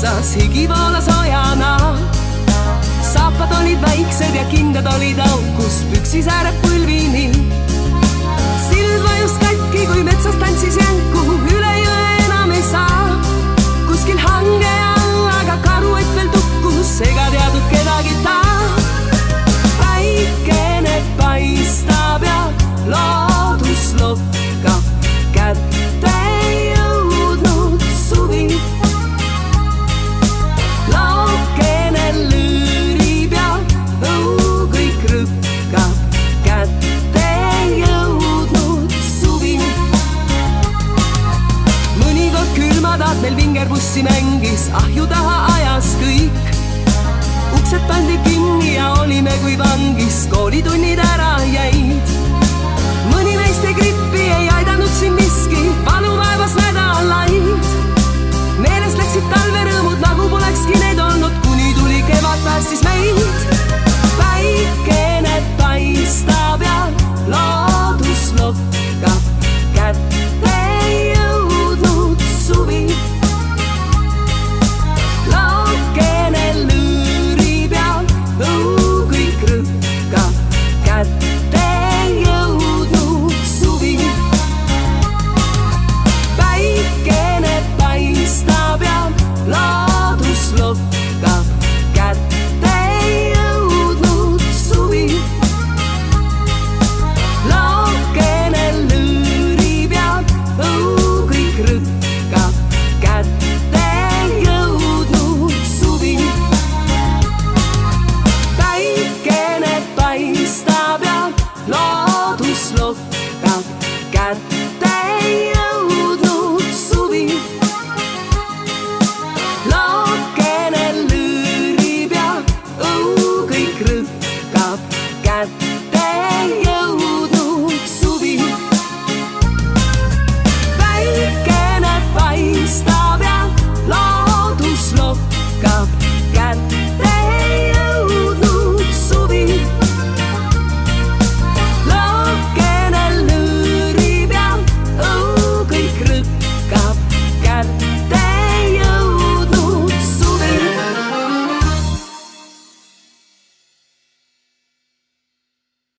otsas, higi voolas ojana. Saapad olid väiksed ja kindad olid aukus, püksis ääreb põlvini. Sild vajus katki, kui metsas tantsis jänku, üle jõe enam ei saa. Kuskil hange all, aga karu et veel tukkus, ega teadnud kedagi ta. Päikene paistab ja loodus lokkab, kätte jõudnud suvi. Laukene lõõrib ja õu kõik rõkkab, kätte jõudnud suvi. Mõnikord külmadaad meil vingerbussi mängis, ahju taha ajas kõik. Uksed pandi kinni ja olime kui vangis, koolitunnid ära jäid. Mõni meist ei grippi, ei aidanud siin miski, valuvaevas